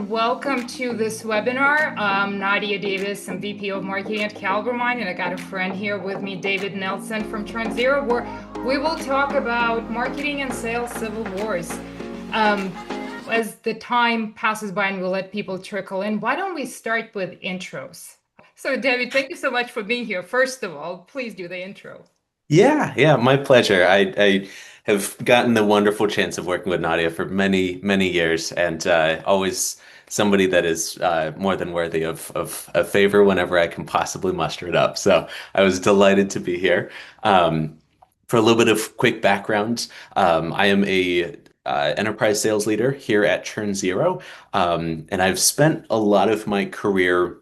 and welcome to this webinar. I'm Nadia Davis, I'm VP of Marketing at CaliberMind, and I got a friend here with me, David Nelson from ChurnZero, where we will talk about marketing and sales civil wars. As the time passes by and we'll let people trickle in, why don't we start with intros? So David, thank you so much for being here. First of all, please do the intro. Yeah, my pleasure. I have gotten the wonderful chance of working with Nadia for many, many years, and always somebody that is more than worthy of a favor whenever I can possibly muster it up. So I was delighted to be here. For a little bit of quick background, I am a enterprise sales leader here at ChurnZero, and I've spent a lot of my career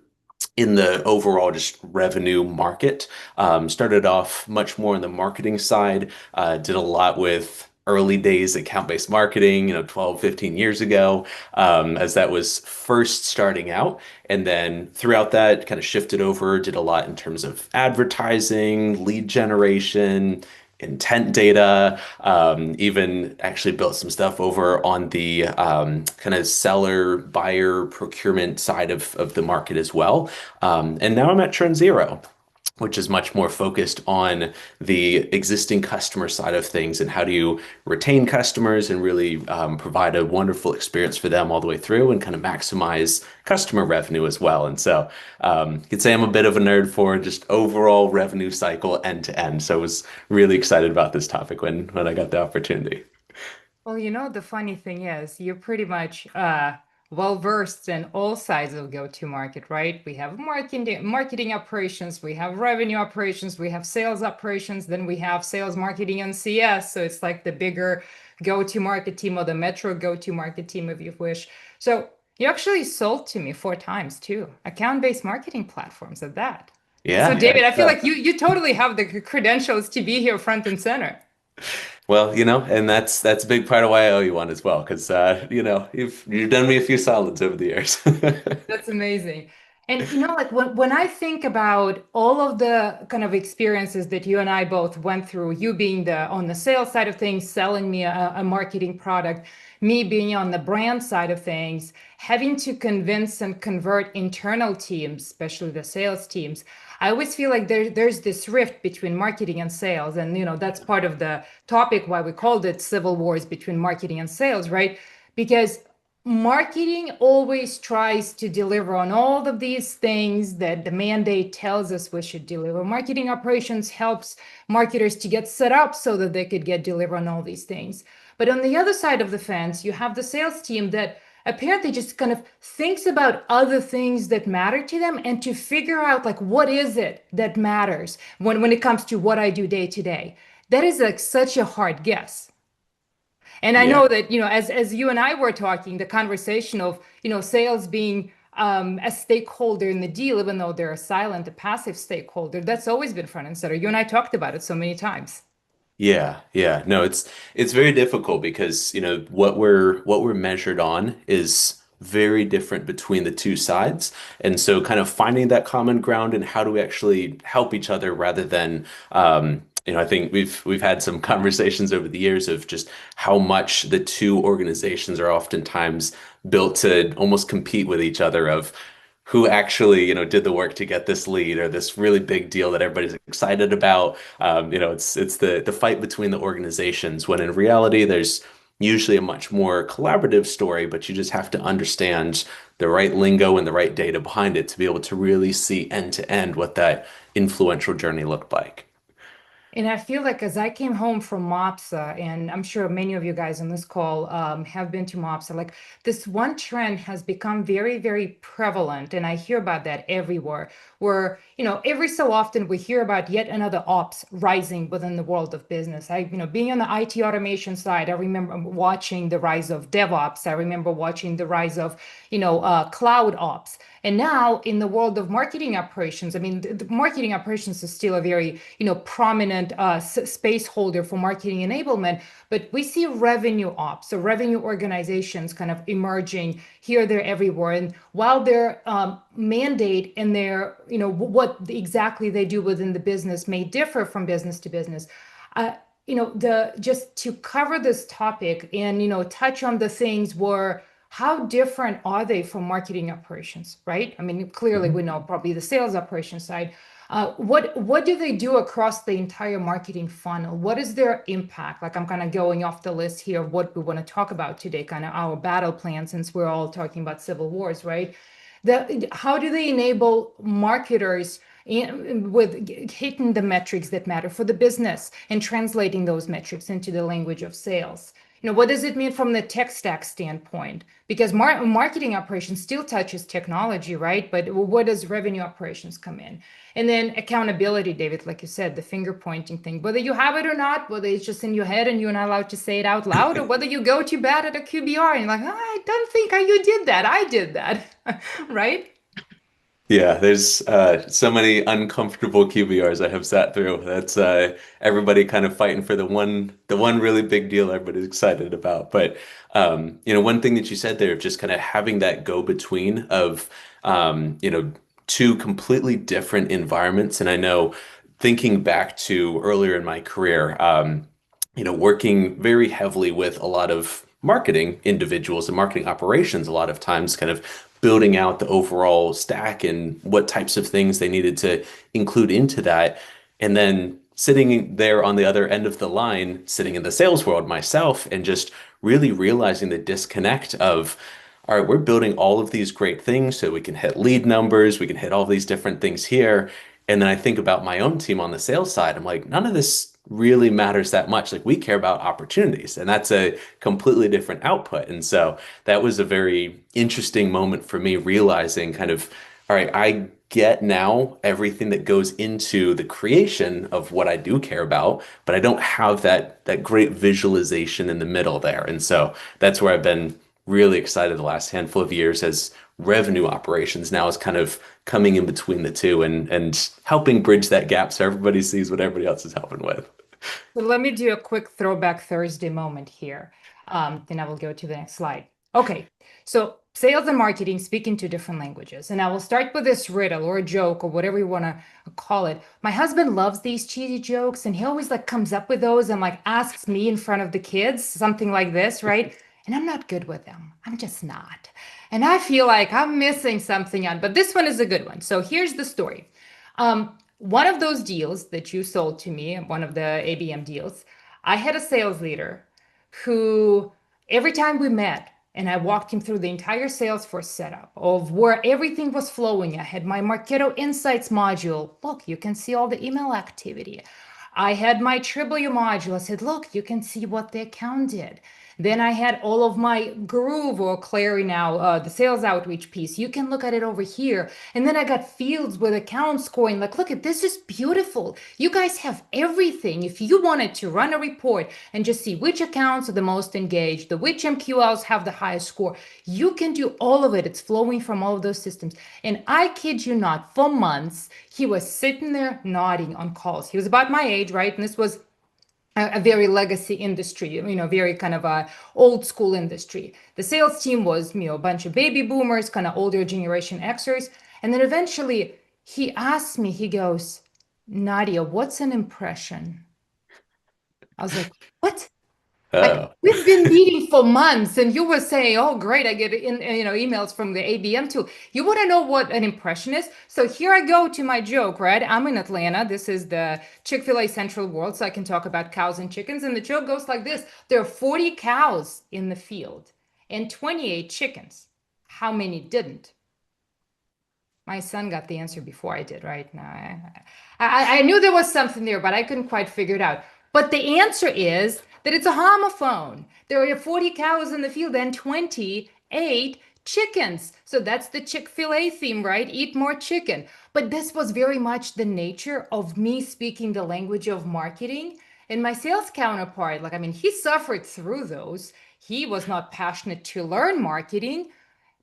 in the overall just revenue market. Started off much more on the marketing side, did a lot with early days account-based marketing, 12, 15 years ago, as that was first starting out. And then throughout that, kind of shifted over, did a lot in terms of advertising, lead generation, intent data, even actually built some stuff over on the kind of seller, buyer, procurement side of the market as well. And now I'm at ChurnZero, which is much more focused on the existing customer side of things and how do you retain customers and really provide a wonderful experience for them all the way through and kind of maximize customer revenue as well. And so you could say I'm a bit of a nerd for just overall revenue cycle end to end. So I was really excited about this topic when I got the opportunity. Well, the funny thing is, you're pretty much well versed in all sides of go-to-market, right? We have marketing operations, we have revenue operations, we have sales operations, then we have sales, marketing, and CS. So it's like the bigger go-to-market team or the metro go-to-market team, if you wish. So you actually sold to me 4 times too, account-based marketing platforms at that. So Yeah. David, I feel like you totally have the credentials to be here front and center. Well, and that's a big part of why I owe you one as well, because you've done me a few solids over the years. That's amazing. And like when I think about all of the kind of experiences that you and I both went through, you being the on the sales side of things, selling me a marketing product, me being on the brand side of things, having to convince and convert internal teams, especially the sales teams. I always feel like there's this rift between marketing and sales. And that's part of the topic why we called it civil wars between marketing and sales, right? Because marketing always tries to deliver on all of these things that the mandate tells us we should deliver. Marketing operations helps marketers to get set up so that they could get deliver on all these things. But on the other side of the fence, you have the sales team that apparently just kind of thinks about other things that matter to them and to figure out like what is it that matters when it comes to what I do day to day. That is like such a hard guess. And I Yeah. know that, as you and I were talking, the conversation of, sales being a stakeholder in the deal, even though they're a silent, a passive stakeholder, that's always been front and center. You and I talked about it so many times. Yeah. No, it's very difficult because, what we're measured on is very different between the two sides. And so kind of finding that common ground and how do we actually help each other rather than I think we've had some conversations over the years of just how much the two organizations are oftentimes built to almost compete with each other of who actually, did the work to get this lead or this really big deal that everybody's excited about. It's the fight between the organizations when in reality there's usually a much more collaborative story, but you just have to understand the right lingo and the right data behind it to be able to really see end to end what that influential journey looked like. And I feel like as I came home from MOPSA, and I'm sure many of you guys on this call have been to MOPSA, like this one trend has become very, very prevalent. And I hear about that everywhere, where, every so often we hear about yet another ops rising within the world of business. Being on the IT automation side, I remember watching the rise of DevOps. I remember watching the rise of, cloud ops. And now in the world of marketing operations, I mean, the marketing operations is still a very, prominent space holder for marketing enablement, but we see revenue ops, so revenue organizations kind of emerging here, there, everywhere. And while their mandate and their, what exactly they do within the business may differ from business to business, the just to cover this topic and touch on the things where how different are they from marketing operations, right? I mean, clearly we know probably the sales operation side. What do they do across the entire marketing funnel? What is their impact? Like I'm kind of going off the list here of what we want to talk about today, kind of our battle plan, since we're all talking about civil wars, right? How do they enable marketers with hitting the metrics that matter for the business and translating those metrics into the language of sales? What does it mean from the tech stack standpoint? Because marketing operations still touches technology, right? But what does revenue operations come in? And then accountability, David, like you said, the finger pointing thing, whether you have it or not, whether it's just in your head and you're not allowed to say it out loud, or whether you go to bat at a QBR and you're like, "Oh, I don't think you did that. I did that." Right? Yeah, there's so many uncomfortable QBRs I have sat through. That's everybody kind of fighting for the one really big deal everybody's excited about. But one thing that you said there of just kind of having that go between of two completely different environments. And I know thinking back to earlier in my career, working very heavily with a lot of marketing individuals and marketing operations, a lot of times kind of building out the overall stack and what types of things they needed to include into that. And then sitting there on the other end of the line, sitting in the sales world myself, and just really realizing the disconnect of, all right, we're building all of these great things so we can hit lead numbers, we can hit all these different things here. And then I think about my own team on the sales side. I'm like, none of this really matters that much. Like we care about opportunities, and that's a completely different output. And so that was a very interesting moment for me realizing kind of, all right, I get now everything that goes into the creation of what I do care about, but I don't have that great visualization in the middle there. And so that's where I've been really excited the last handful of years as revenue operations now is kind of coming in between the two and helping bridge that gap so everybody sees what everybody else is helping with. So let me do a quick throwback Thursday moment here. Then I will go to the next slide. Okay, so sales and marketing speak in two different languages. And I will start with this riddle or a joke or whatever you want to call it. My husband loves these cheesy jokes and he always like comes up with those and like asks me in front of the kids, something like this, right? And I'm not good with them. I'm just not. And I feel like I'm missing something on, but this one is a good one. So here's the story. One of those deals that you sold to me, one of the ABM deals, I had a sales leader who every time we met and I walked him through the entire Salesforce setup of where everything was flowing. I had my Marketo Insights module. Look, you can see all the email activity. I had my Tribblio module. I said, look, you can see what the account did. Then I had all of my Groove or Clary now, the sales outreach piece. You can look at it over here. And then I got fields with account scoring. Like, look at this is beautiful. You guys have everything. If you wanted to run a report and just see which accounts are the most engaged, the which MQLs have the highest score, you can do all of it. It's flowing from all of those systems. And I kid you not, for months, he was sitting there nodding on calls. He was about my age, right? And this was a very legacy industry, very kind of a old school industry. The sales team was, a bunch of baby boomers, kind of older generation Xers. And then eventually he asked me, he goes, Nadia, what's an impression? I was like, what? Like Oh. we've been meeting for months, and you were saying, "Oh, great! I get emails from the ABM too." You want to know what an impression is? So here I go to my joke, right? I'm in Atlanta. This is the Chick-fil-A Central World, so I can talk about cows and chickens. And the joke goes like this: there are 40 cows in the field and 28 chickens. How many didn't? My son got the answer before I did, right? Now, I knew there was something there, but I couldn't quite figure it out. But the answer is that it's a homophone. There are 40 cows in the field and 28 chickens. So that's the Chick-fil-A theme, right? Eat more chicken. But this was very much the nature of me speaking the language of marketing. And my sales counterpart, he suffered through those. He was not passionate to learn marketing.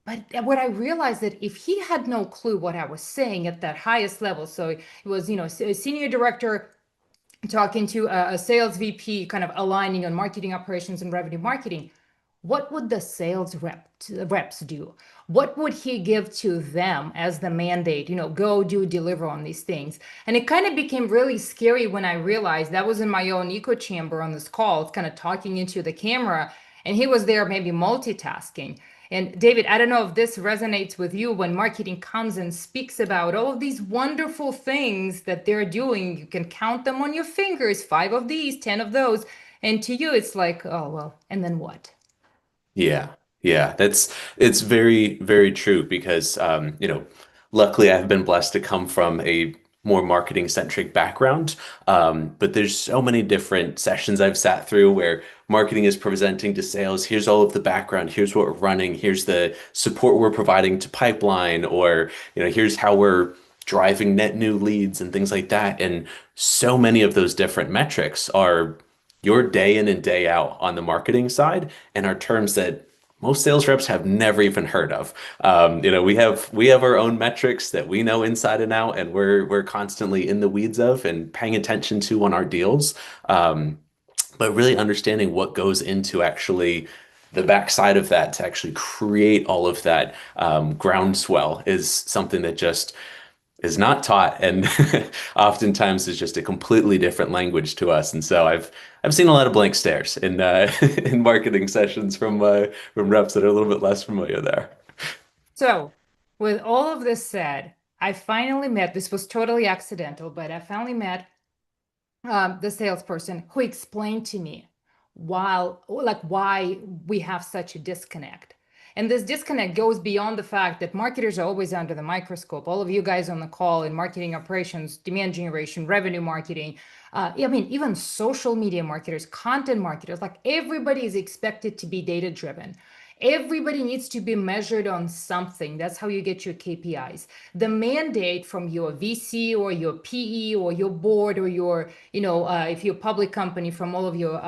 But what I realized that if he had no clue what I was saying at that highest level, so it was, a senior director talking to a sales VP, kind of aligning on marketing operations and revenue marketing, what would the sales reps do? What would he give to them as the mandate? Go do deliver on these things. And it kind of became really scary when I realized that was in my own echo chamber on this call. It's kind of talking into the camera, and he was there maybe multitasking. And David, I don't know if this resonates with you when marketing comes and speaks about all of these wonderful things that they're doing. You can count them on your fingers, five of these, 10 of those. And to you, it's like, oh, well, and then what? Yeah, yeah, it's very, very true because luckily I've been blessed to come from a more marketing centric background. But there's so many different sessions I've sat through where marketing is presenting to sales. Here's all of the background. Here's what we're running. Here's the support we're providing to pipeline, or here's how we're driving net new leads and things like that. And so many of those different metrics are your day in and day out on the marketing side and are terms that most sales reps have never even heard of. We have our own metrics that we know inside and out, and we're constantly in the weeds of and paying attention to on our deals. But really understanding what goes into actually the backside of that to actually create all of that groundswell is something that just is not taught and oftentimes is just a completely different language to us. And so I've seen a lot of blank stares in in marketing sessions from reps that are a little bit less familiar there. So, with all of this said, I finally met, this was totally accidental, but I finally met the salesperson who explained to me why we have such a disconnect. And this disconnect goes beyond the fact that marketers are always under the microscope. All of you guys on the call in marketing operations, demand generation, revenue marketing, I mean, even social media marketers, content marketers, like everybody is expected to be data driven. Everybody needs to be measured on something. That's how you get your KPIs. The mandate from your VC or your PE or your board or your, if you're a public company, from all of your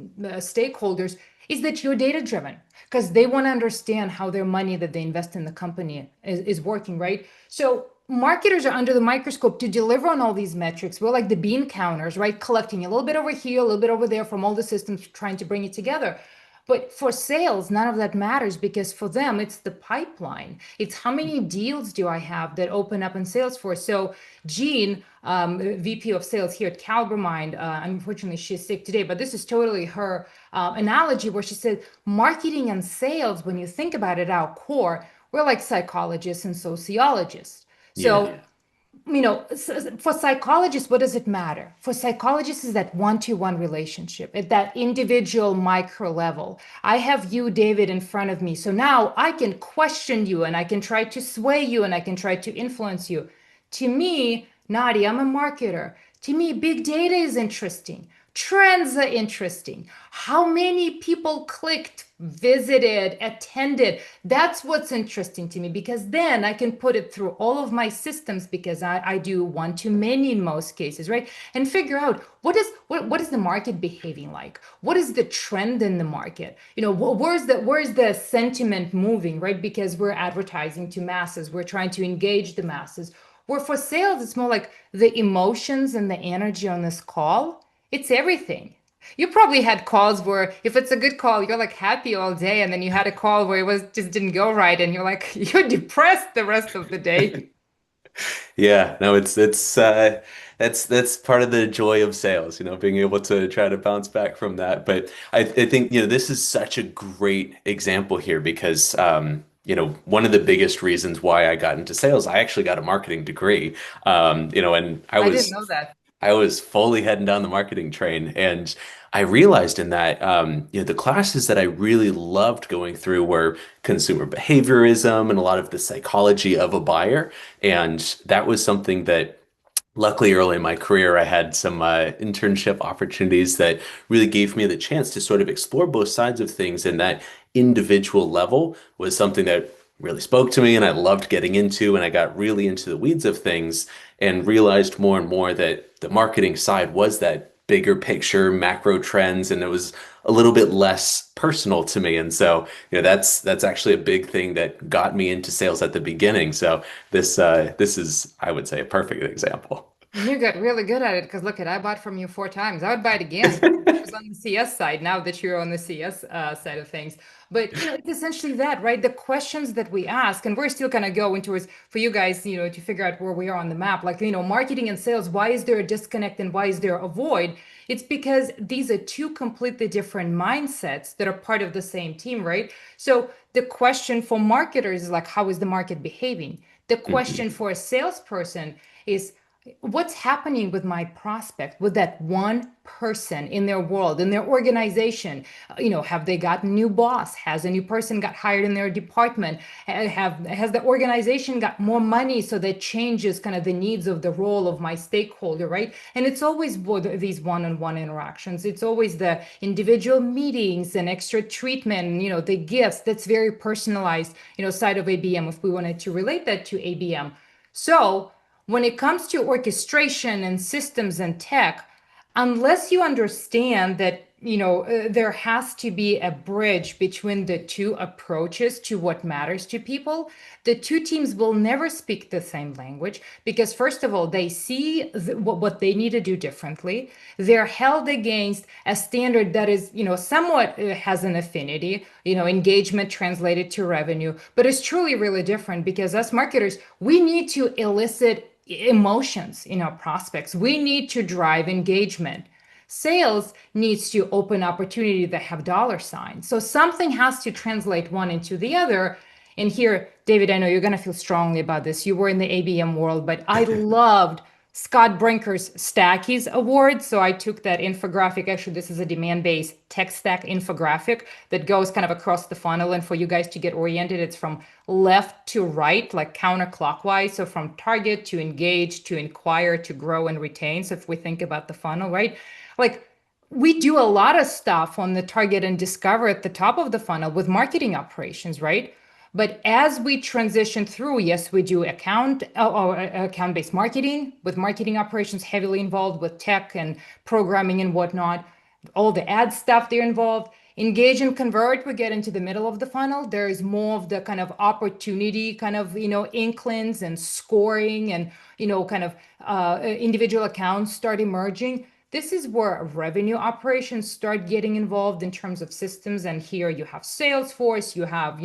stakeholders, is that you're data driven because they want to understand how their money that they invest in the company is working, right? So marketers are under the microscope to deliver on all these metrics. We're like the bean counters, right? Collecting a little bit over here, a little bit over there from all the systems, trying to bring it together. But for sales, none of that matters because for them, it's the pipeline. It's how many deals do I have that open up in Salesforce. So Jean, VP of sales here at CaliberMind, unfortunately, she's sick today, but this is totally her analogy where she said, marketing and sales, when you think about it, our core, we're like psychologists and sociologists. Yeah. So for psychologists, what does it matter? For psychologists, is that one-to-one relationship at that individual micro level. I have you, David, in front of me. So now I can question you and I can try to sway you and I can try to influence you. To me, Nadia, I'm a marketer. To me, big data is interesting. Trends are interesting. How many people clicked, visited, attended? That's what's interesting to me because then I can put it through all of my systems because I do one to many in most cases, right? And figure out what is the market behaving like? What is the trend in the market? Where's the sentiment moving, right? Because we're advertising to masses, we're trying to engage the masses. Where for sales, it's more like the emotions and the energy on this call. It's everything. You probably had calls where if it's a good call, you're like happy all day, and then you had a call where it was just didn't go right, and you're like you're depressed the rest of the day. Yeah, no, that's part of the joy of sales, being able to try to bounce back from that. But I think, this is such a great example here because one of the biggest reasons why I got into sales, I actually got a marketing degree. And I I didn't was know that. I was fully heading down the marketing train, and I realized in that, the classes that I really loved going through were consumer behaviorism and a lot of the psychology of a buyer. And that was something that luckily early in my career, I had some internship opportunities that really gave me the chance to sort of explore both sides of things. And that individual level was something that really spoke to me and I loved getting into. And I got really into the weeds of things and realized more and more that the marketing side was that bigger picture macro trends and it was a little bit less personal to me. And so that's actually a big thing that got me into sales at the beginning. So this is, I would say, a perfect example. You got really good at it because look at I bought from you 4 times. I would buy it again. I was on the CS side now that you're on the CS side of things. But it's essentially that, right? The questions that we ask, and we're still kind of going towards for you guys, to figure out where we are on the map. Like, marketing and sales, why is there a disconnect and why is there a void? It's because these are two completely different mindsets that are part of the same team, right? So the question for marketers is like, how is the market behaving? The question Mhm. for a salesperson is what's happening with my prospect, with that one person in their world, in their organization. Have they got a new boss? Has a new person got hired in their department? Has the organization got more money, so that changes kind of the needs of the role of my stakeholder, right? And it's always these one-on-one interactions. It's always the individual meetings and extra treatment, the gifts. That's very personalized, side of ABM, if we wanted to relate that to ABM. So when it comes to orchestration and systems and tech, unless you understand that, there has to be a bridge between the two approaches to what matters to people, the two teams will never speak the same language because, first of all, they see what they need to do differently. They're held against a standard that is, somewhat has an affinity, engagement translated to revenue, but it's truly really different because us marketers, we need to elicit emotions in our prospects. We need to drive engagement. Sales needs to open opportunity that have dollar signs. So something has to translate one into the other. And here, David, I know you're going to feel strongly about this. You were in the ABM world, but I loved Scott Brinker's Stackies Award. So I took that infographic. Actually, this is a demand-based tech stack infographic that goes kind of across the funnel. And for you guys to get oriented, it's from left to right, like counterclockwise. So from target to engage to inquire to grow and retain. So if we think about the funnel, right? Like we do a lot of stuff on the target and discover at the top of the funnel with marketing operations, right? But as we transition through, yes, we do account-based marketing with marketing operations heavily involved with tech and programming and whatnot. All the ad stuff they're involved. Engage and convert, we get into the middle of the funnel. There is more of the kind of opportunity, kind of, inklings and scoring and, kind of individual accounts start emerging. This is where revenue operations start getting involved in terms of systems. And here you have Salesforce, you have,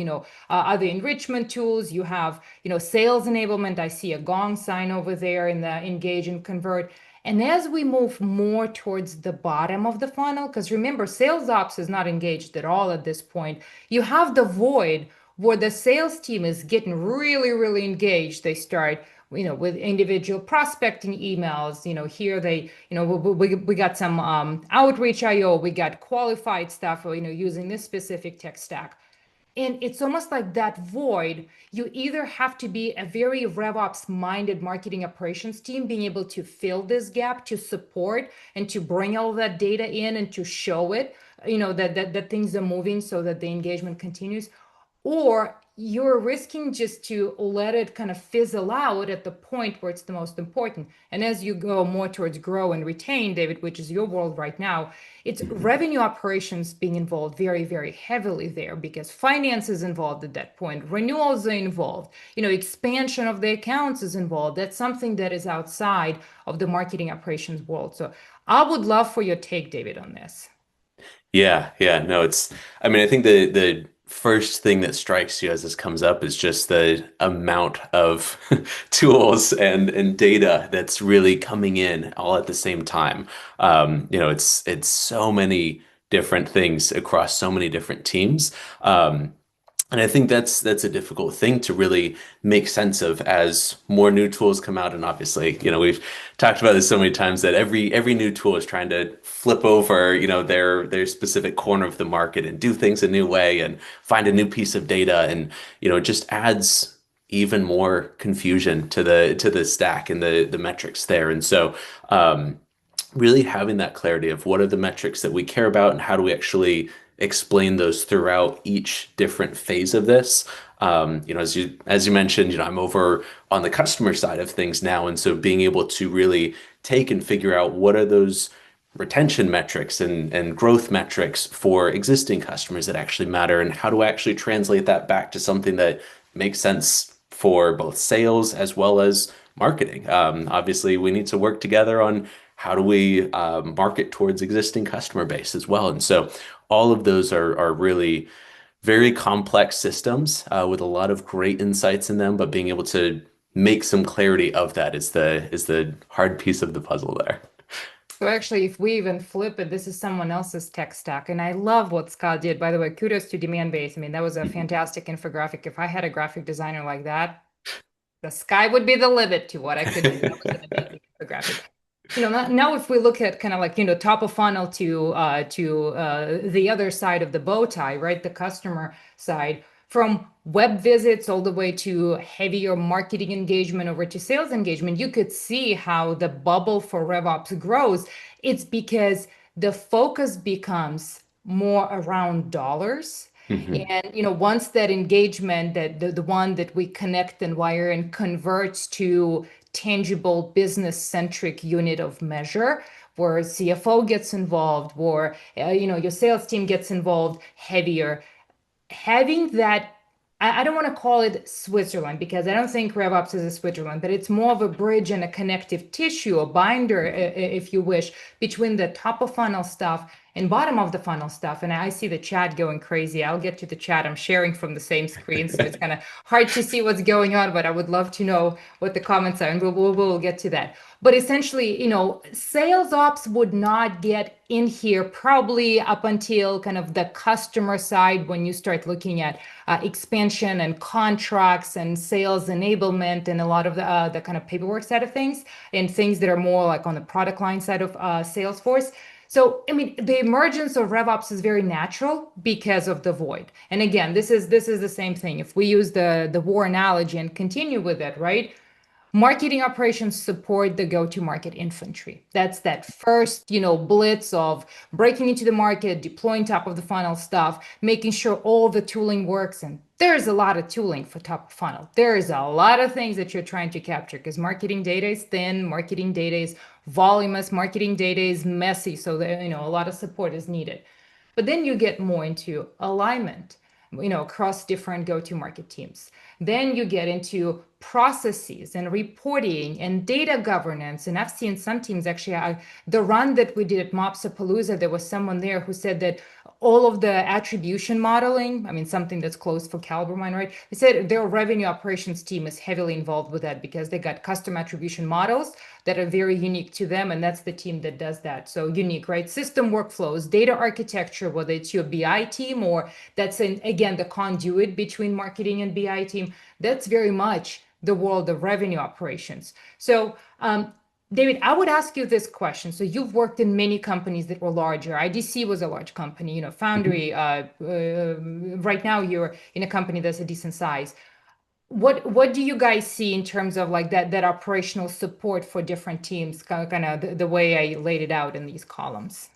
other enrichment tools, you have, sales enablement. I see a gong sign over there in the engage and convert. And as we move more towards the bottom of the funnel, because remember, sales ops is not engaged at all at this point, you have the void where the sales team is getting really, really engaged. They start, with individual prospecting emails, here they, we got some outreach IO, we got qualified stuff, using this specific tech stack. And it's almost like that void. You either have to be a very RevOps minded marketing operations team, being able to fill this gap, to support and to bring all that data in and to show it, that things are moving so that the engagement continues, or you're risking just to let it kind of fizzle out at the point where it's the most important. And as you go more towards grow and retain, David, which is your world right now, it's revenue operations being involved very, very heavily there because finance is involved at that point. Renewals are involved. Expansion of the accounts is involved. That's something that is outside of the marketing operations world. So I would love for your take, David, on this. Yeah, yeah, no, I mean, I think the first thing that strikes you as this comes up is just the amount of tools and data that's really coming in all at the same time. It's so many different things across so many different teams. And I think that's a difficult thing to really make sense of as more new tools come out. And obviously, we've talked about this so many times that every new tool is trying to flip over, their specific corner of the market and do things a new way and find a new piece of data. And, it just adds even more confusion to the stack and the metrics there. And so really having that clarity of what are the metrics that we care about and how do we actually explain those throughout each different phase of this. As you mentioned, I'm over on the customer side of things now, and so being able to really take and figure out what are those retention metrics and growth metrics for existing customers that actually matter, and how do I actually translate that back to something that makes sense for both sales as well as marketing. Obviously, we need to work together on how do we market towards existing customer base as well. And so all of those are really very complex systems with a lot of great insights in them, but being able to make some clarity of that is the hard piece of the puzzle there. So actually, if we even flip it, this is someone else's tech stack. And I love what Scott did. By the way, kudos to demand base. I mean, that was a Mhm. fantastic infographic. If I had a graphic designer like that, the sky would be the limit to what I could do. That was an amazing infographic. Now if we look at kind of like, top of funnel to the other side of the bow tie, right? The customer side, from web visits all the way to heavier marketing engagement over to sales engagement, you could see how the bubble for RevOps grows. It's because the focus becomes more around dollars. Mhm. And once that engagement, that the one that we connect and wire and converts to tangible business centric unit of measure, where CFO gets involved, or your sales team gets involved heavier, having that. I don't want to call it Switzerland because I don't think RevOps is a Switzerland, but it's more of a bridge and a connective tissue, a binder, if you wish, between the top of funnel stuff and bottom of the funnel stuff. And I see the chat going crazy. I'll get to the chat. I'm sharing from the same screen, so it's kind of hard to see what's going on, but I would love to know what the comments are, and we'll get to that. But essentially, sales ops would not get in here probably up until kind of the customer side when you start looking at expansion and contracts and sales enablement and a lot of the kind of paperwork side of things and things that are more like on the product line side of Salesforce. So, I mean, the emergence of RevOps is very natural because of the void. And again, this is the same thing. If we use the war analogy and continue with it, right? Marketing operations support the go-to-market infantry. That's that first, blitz of breaking into the market, deploying top of the funnel stuff, making sure all the tooling works. And there's a lot of tooling for top of funnel. There's a lot of things that you're trying to capture because marketing data is thin, marketing data is voluminous, marketing data is messy. So that, a lot of support is needed. But then you get more into alignment, across different go-to-market teams. Then you get into processes and reporting and data governance. And I've seen some teams actually, the run that we did at Mopsapalooza, there was someone there who said that all of the attribution modeling, I mean, something that's closed for CaliberMind, right? They said their revenue operations team is heavily involved with that because they got custom attribution models that are very unique to them. And that's the team that does that. So unique, right? System workflows, data architecture, whether it's your BI team or that's, again, the conduit between marketing and BI team, that's very much the world of revenue operations. So, David, I would ask you this question. So you've worked in many companies that were larger. IDC was a large company, Mhm. Foundry. Right now you're in a company that's a decent size. What do you guys see in terms of like that operational support for different teams, kind of the way I laid it out in these columns?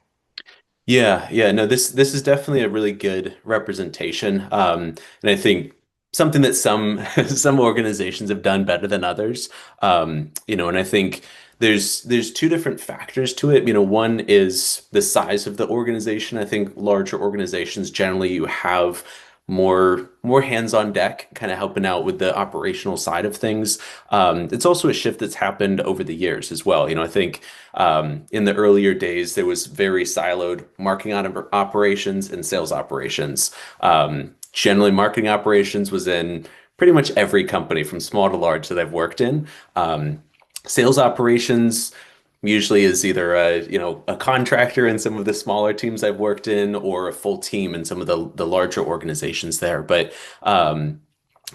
Yeah, yeah, no, this is definitely a really good representation. And I think something that some some organizations have done better than others. And I think there's two different factors to it. One is the size of the organization. I think larger organizations generally you have more hands on deck, kind of helping out with the operational side of things. It's also a shift that's happened over the years as well. I think in the earlier days, there was very siloed marketing operations and sales operations. Generally, marketing operations was in pretty much every company from small to large that I've worked in. Sales operations usually is either a contractor in some of the smaller teams I've worked in or a full team in some of the larger organizations there. But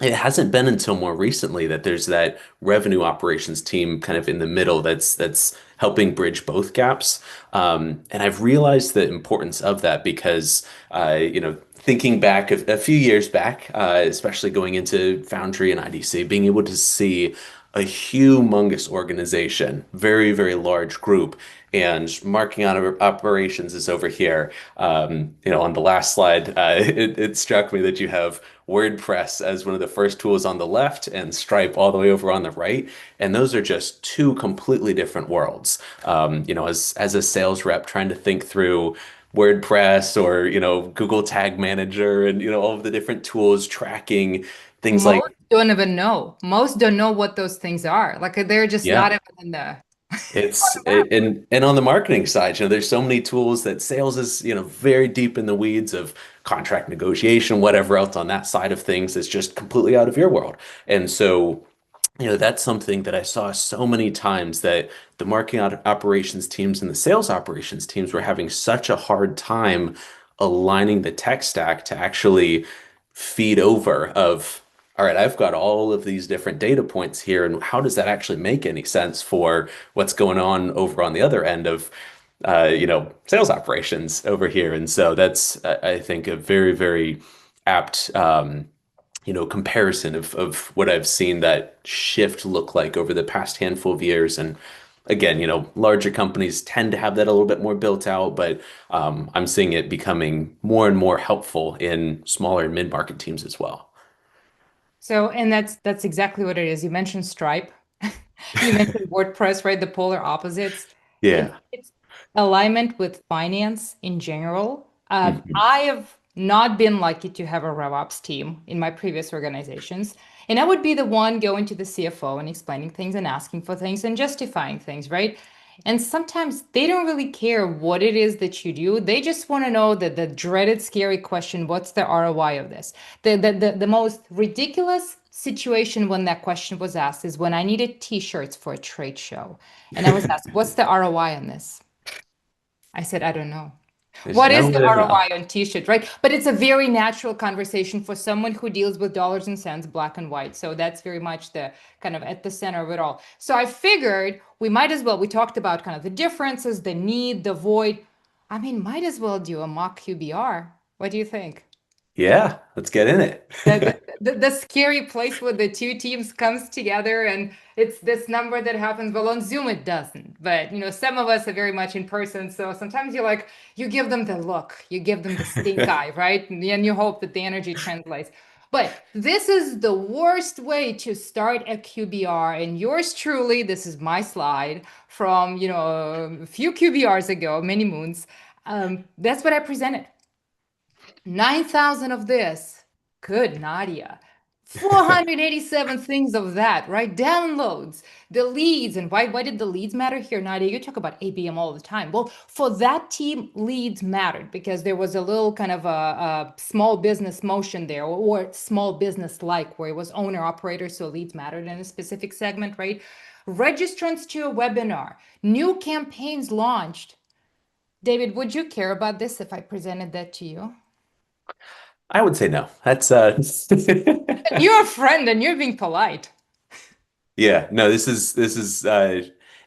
it hasn't been until more recently that there's that revenue operations team kind of in the middle that's helping bridge both gaps. And I've realized the importance of that because, thinking back a few years back, especially going into Foundry and IDC, being able to see a humongous organization, very, very large group, and marking out operations is over here. On the last slide, it struck me that you have WordPress as one of the first tools on the left and Stripe all the way over on the right. And those are just two completely different worlds. As a sales rep trying to think through WordPress or, Google Tag Manager and, all of the different tools tracking things like don't even know. Most don't know what those things are. Like they're just not Yeah. even in the It's and on the marketing side, there's so many tools that sales is, very deep in the weeds of contract negotiation, whatever else on that side of things is just completely out of your world. And so, that's something that I saw so many times that the marketing operations teams and the sales operations teams were having such a hard time aligning the tech stack to actually feed over of, all right, I've got all of these different data points here, and how does that actually make any sense for what's going on over on the other end of, sales operations over here? And so that's, I think, a very, very apt, comparison of what I've seen that shift look like over the past handful of years. And again, larger companies tend to have that a little bit more built out, but I'm seeing it becoming more and more helpful in smaller and mid-market teams as well. So, and that's exactly what it is. You mentioned Stripe. You mentioned WordPress, right? The polar opposites. Yeah. It's alignment with finance in general. Mhm. I have not been lucky to have a RevOps team in my previous organizations. And I would be the one going to the CFO and explaining things and asking for things and justifying things, right? And sometimes they don't really care what it is that you do. They just want to know that the dreaded, scary question, what's the ROI of this? The most ridiculous situation when that question was asked is when I needed t-shirts for a trade show. And I was asked, what's the ROI on this? I said, I don't know. There's What no is the way to know. ROI on t-shirt, right? But it's a very natural conversation for someone who deals with dollars and cents, black and white. So that's very much the kind of at the center of it all. So I figured we might as well, we talked about kind of the differences, the need, the void. I mean, might as well do a mock QBR. What do you think? Yeah, let's get in the, it. the scary place where the two teams comes together and it's this number that happens. Well, on Zoom it doesn't, but some of us are very much in person, so sometimes you're like, you give them the look, you give them the stink eye, right? And you hope that the energy translates. But this is the worst way to start a QBR, and yours truly, this is my slide from a few QBRs ago, many moons. That's what I presented. 9,000 of this. Good, Nadia. 487 things of that, right? Downloads, the leads. And why did the leads matter here, Nadia? You talk about ABM all the time. Well, for that team, leads mattered because there was a little kind of a small business motion there, or small business like, where it was owner operator. So leads mattered in a specific segment, right? Registrants to a webinar, new campaigns launched. David, would you care about this if I presented that to you? I would say no. That's You're a friend and you're being polite. Yeah, no, this is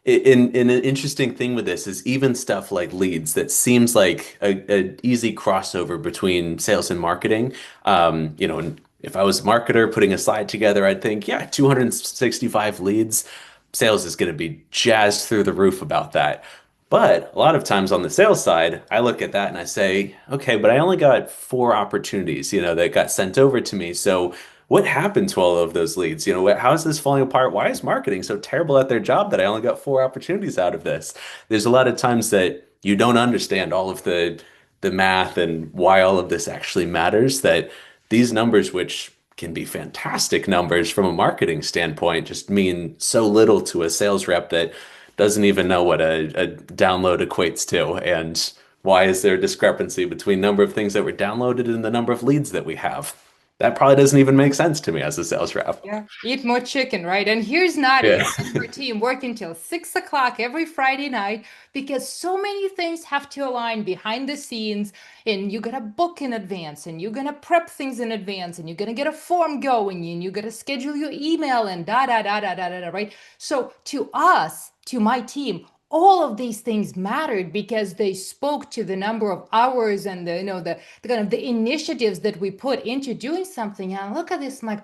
in an interesting thing with this is even stuff like leads that seems like a easy crossover between sales and marketing. And if I was a marketer putting a slide together, I'd think, yeah, 265 leads, sales is going to be jazzed through the roof about that. But a lot of times on the sales side, I look at that and I say, okay, but I only got four opportunities, that got sent over to me. So what happened to all of those leads? How is this falling apart? Why is marketing so terrible at their job that I only got four opportunities out of this? There's a lot of times that you don't understand all of the math and why all of this actually matters, that these numbers, which can be fantastic numbers from a marketing standpoint, just mean so little to a sales rep that doesn't even know what a download equates to. And why is there a discrepancy between number of things that were downloaded and the number of leads that we have? That probably doesn't even make sense to me as a sales rep. Yeah, eat more chicken, right? And here's Nadia Yeah. and her team working till 6 o'clock every Friday night because so many things have to align behind the scenes. And you gotta book in advance, and you're gonna prep things in advance, and you're gonna get a form going, and you gotta schedule your email and da da da da da da, da, right? So to us, to my team, all of these things mattered because they spoke to the number of hours and the kind of the initiatives that we put into doing something. And look at this, I'm like,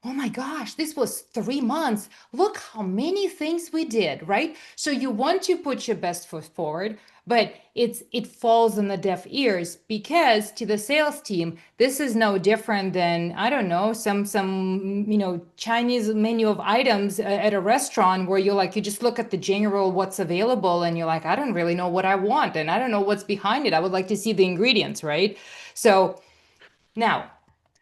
oh my gosh, this was 3 months. Look how many things we did, right? So you want to put your best foot forward, but it falls on the deaf ears because to the sales team, this is no different than, I don't know, some Chinese menu of items at a restaurant where you just look at the general what's available and you're like, I don't really know what I want and I don't know what's behind it. I would like to see the ingredients, right? So now,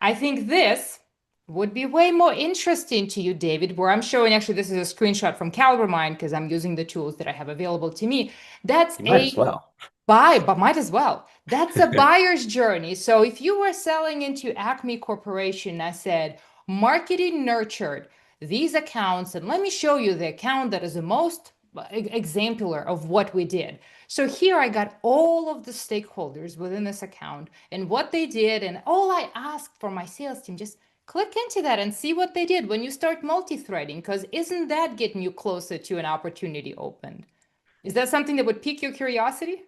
I think this would be way more interesting to you, David, where I'm showing actually this is a screenshot from CaliberMind because I'm using the tools that I have available to me. That's You might as a well. buy, but might as well. That's a buyer's journey. So if you were selling into Acme Corporation, I said, marketing nurtured these accounts, and let me show you the account that is the most exemplar of what we did. So here I got all of the stakeholders within this account and what they did, and all I asked for my sales team, just click into that and see what they did when you start multi-threading, because isn't that getting you closer to an opportunity opened? Is that something that would pique your curiosity?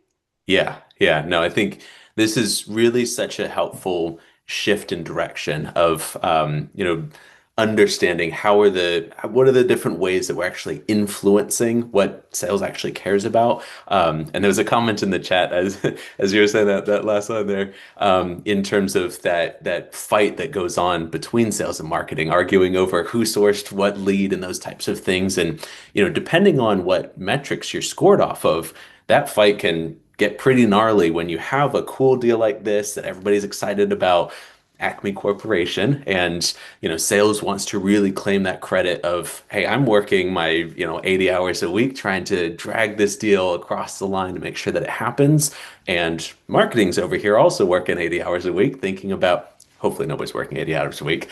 Yeah, yeah. No, I think this is really such a helpful shift in direction of understanding what are the different ways that we're actually influencing what sales actually cares about. And there was a comment in the chat as as you were saying that last line there, in terms of that fight that goes on between sales and marketing, arguing over who sourced what lead and those types of things. And depending on what metrics you're scored off of, that fight can get pretty gnarly when you have a cool deal like this that everybody's excited about. Acme Corporation and sales wants to really claim that credit of, hey, I'm working my 80 hours a week trying to drag this deal across the line to make sure that it happens, and marketing's over here also working 80 hours a week thinking about, hopefully nobody's working 80 hours a week,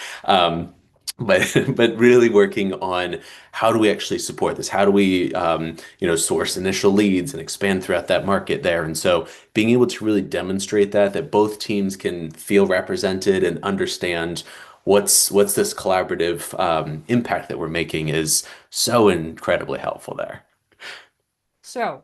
but but really working on how do we actually support this? How do we source initial leads and expand throughout that market there? And so being able to really demonstrate that both teams can feel represented and understand what's this collaborative impact that we're making is so incredibly helpful there. So,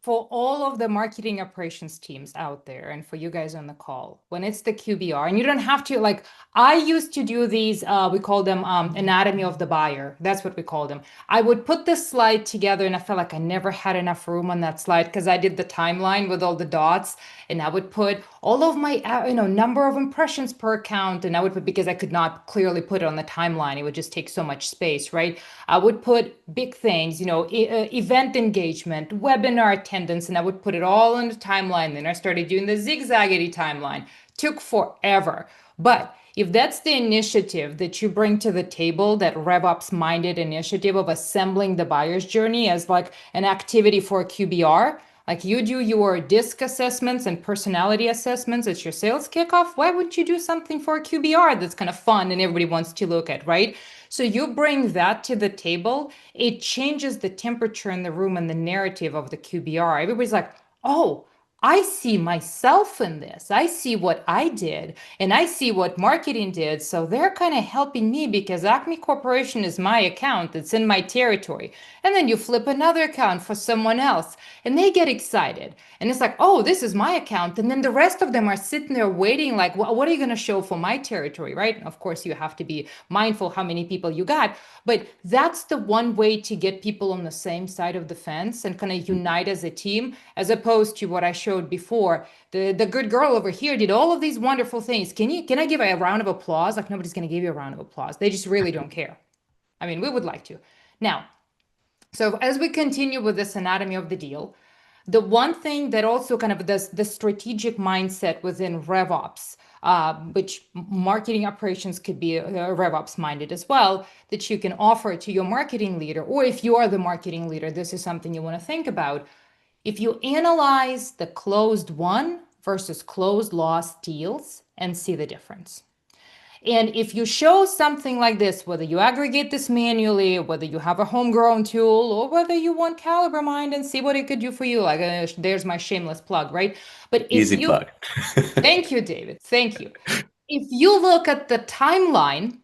for all of the marketing operations teams out there and for you guys on the call, when it's the QBR, and you don't have to, like, I used to do these, we call them anatomy of the buyer. That's what we call them. I would put this slide together and I felt like I never had enough room on that slide because I did the timeline with all the dots, and I would put all of my, number of impressions per account. And I would put, because I could not clearly put it on the timeline, it would just take so much space, right? I would put big things, event engagement, webinar attendance, and I would put it all on the timeline. Then I started doing the zigzaggedy timeline. Took forever. But if that's the initiative that you bring to the table, that RevOps minded initiative of assembling the buyer's journey as like an activity for a QBR, like you do your DISC assessments and personality assessments at your sales kickoff, why wouldn't you do something for a QBR that's kind of fun and everybody wants to look at, right? So you bring that to the table, it changes the temperature in the room and the narrative of the QBR. Everybody's like, oh, I see myself in this. I see what I did and I see what marketing did. So they're kind of helping me because Acme Corporation is my account. It's in my territory. And then you flip another account for someone else and they get excited. And it's like, oh, this is my account. And then the rest of them are sitting there waiting, like, what are you going to show for my territory, right? And of course, you have to be mindful how many people you got. But that's the one way to get people on the same side of the fence and kind of unite as a team, as opposed to what I showed before. The good girl over here did all of these wonderful things. Can I give a round of applause? Like nobody's going to give you a round of applause. They just really don't care. I mean, we would like to. Now, so as we continue with this anatomy of the deal, the one thing that also kind of the strategic mindset within RevOps, which marketing operations could be RevOps minded as well, that you can offer to your marketing leader, or if you are the marketing leader, this is something you want to think about. If you analyze the closed won versus closed lost deals and see the difference. And if you show something like this, whether you aggregate this manually, whether you have a homegrown tool, or whether you want CaliberMind and see what it could do for you, like there's my shameless plug, right? But if Easy you, plug. thank you, David, thank you. If you look at the timeline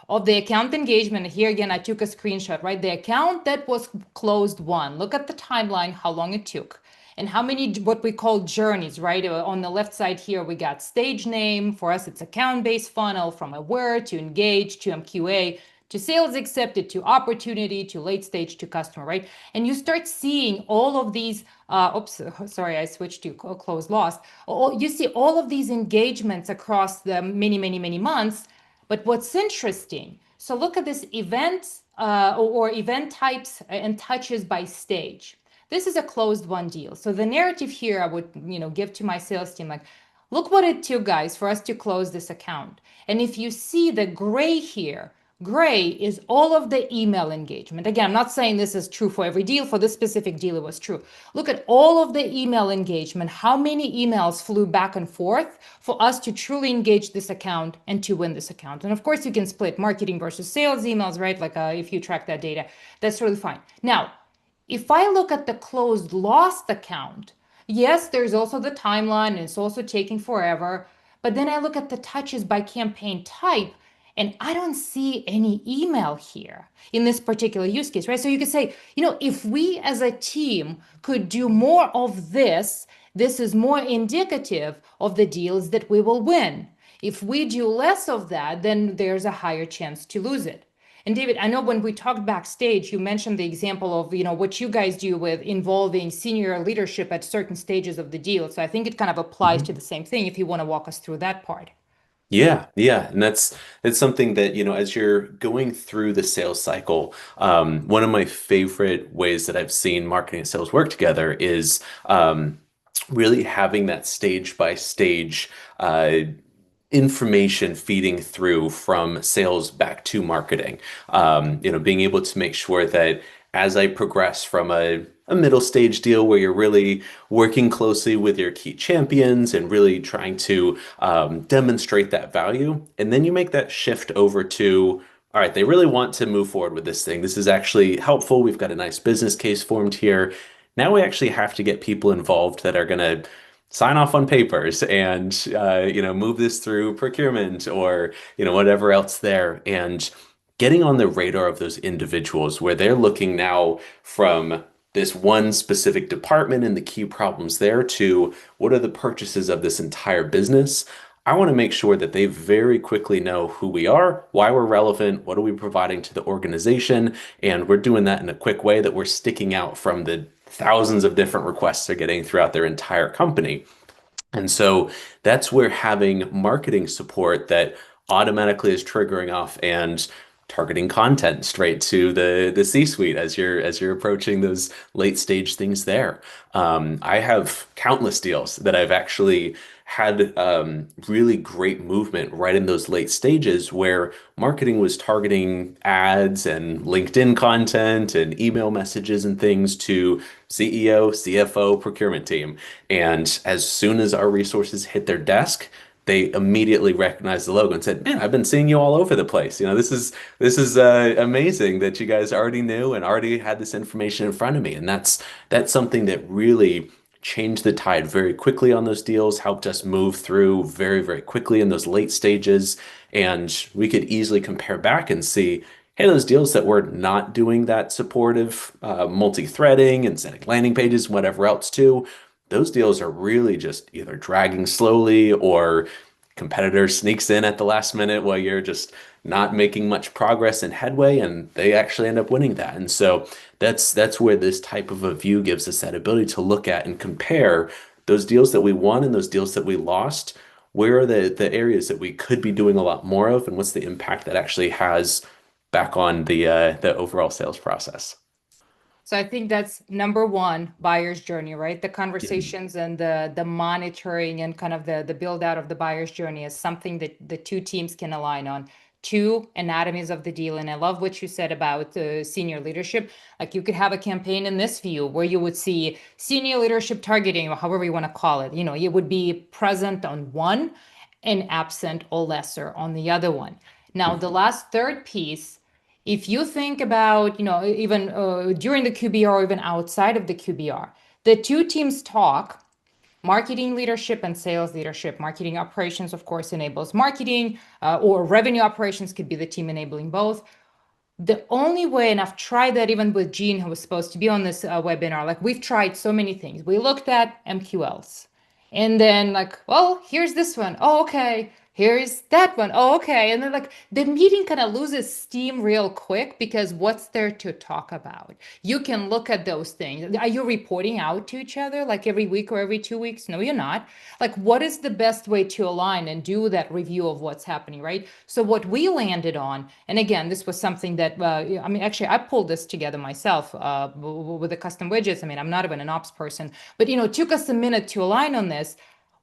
of the account engagement, here again, I took a screenshot, right? The account that was closed won, look at the timeline, how long it took and how many what we call journeys, right? On the left side here, we got stage name. For us, it's account-based funnel from aware to engage to MQA to sales accepted to opportunity to late stage to customer, right? And you start seeing all of these, oops, sorry, I switched to close lost. You see all of these engagements across the many months. But what's interesting, so look at this events or event types and touches by stage. This is a closed won deal. So the narrative here I would, give to my sales team, like, look what it took, guys, for us to close this account. And if you see the gray here, gray is all of the email engagement. Again, I'm not saying this is true for every deal. For this specific deal, it was true. Look at all of the email engagement, how many emails flew back and forth for us to truly engage this account and to win this account. And of course, you can split marketing versus sales emails, right? Like if you track that data, that's really fine. Now, if I look at the closed lost account, yes, there's also the timeline and it's also taking forever. But then I look at the touches by campaign type and I don't see any email here in this particular use case, right? So you could say, if we as a team could do more of this, this is more indicative of the deals that we will win. If we do less of that, then there's a higher chance to lose it. And David, I know when we talked backstage, you mentioned the example of, what you guys do with involving senior leadership at certain stages of the deal. So I think it kind of applies to Mhm. the same thing if you want to walk us through that part. Yeah, yeah, and that's something that, as you're going through the sales cycle, one of my favorite ways that I've seen marketing and sales work together is really having that stage by stage information feeding through from sales back to marketing. Being able to make sure that as I progress from a middle stage deal where you're really working closely with your key champions and really trying to demonstrate that value, and then you make that shift over to, all right, they really want to move forward with this thing. This is actually helpful. We've got a nice business case formed here. Now we actually have to get people involved that are going to sign off on papers and move this through procurement or whatever else there, and getting on the radar of those individuals where they're looking now from this one specific department and the key problems there to what are the purchases of this entire business. I want to make sure that they very quickly know who we are, why we're relevant, what are we providing to the organization, and we're doing that in a quick way that we're sticking out from the thousands of different requests they're getting throughout their entire company. And so that's where having marketing support that automatically is triggering off and targeting content straight to the C-suite as you're approaching those late stage things there. I have countless deals that I've actually had really great movement right in those late stages where marketing was targeting ads and LinkedIn content and email messages and things to CEO, CFO, procurement team. And as soon as our resources hit their desk, they immediately recognized the logo and said, "Man, I've been seeing you all over the place. This is amazing that you guys already knew and already had this information in front of me." And that's something that really changed the tide very quickly on those deals, helped us move through very, very quickly in those late stages. And we could easily compare back and see, hey, those deals that were not doing that supportive multi-threading and setting landing pages, whatever else too, those deals are really just either dragging slowly or competitor sneaks in at the last minute while you're just not making much progress and headway, and they actually end up winning that. And so that's where this type of a view gives us that ability to look at and compare those deals that we won and those deals that we lost. Where are the areas that we could be doing a lot more of, and what's the impact that actually has back on the overall sales process? So I think that's number one, buyer's journey, right? The Yeah. conversations and the monitoring and kind of the build out of the buyer's journey is something that the two teams can align on. Two anatomies of the deal. And I love what you said about senior leadership. Like you could have a campaign in this view where you would see senior leadership targeting, or however you want to call it. It would be present on one and absent or lesser on the other one. Now, the last third piece, if you think about, even during the QBR or even outside of the QBR, the two teams talk, marketing leadership and sales leadership. Marketing operations, of course, enables marketing, or revenue operations could be the team enabling both. The only way, and I've tried that even with Gene, who was supposed to be on this webinar, like we've tried so many things. We looked at MQLs and then like, well, here's this one. Oh, okay. Here's that one. Oh, okay. And then like the meeting kind of loses steam real quick because what's there to talk about? You can look at those things. Are you reporting out to each other like every week or every 2 weeks? No, you're not. Like, what is the best way to align and do that review of what's happening, right? So what we landed on, and again, this was something that, I mean, actually, I pulled this together myself with the custom widgets. I mean, I'm not even an ops person, but, it took us a minute to align on this.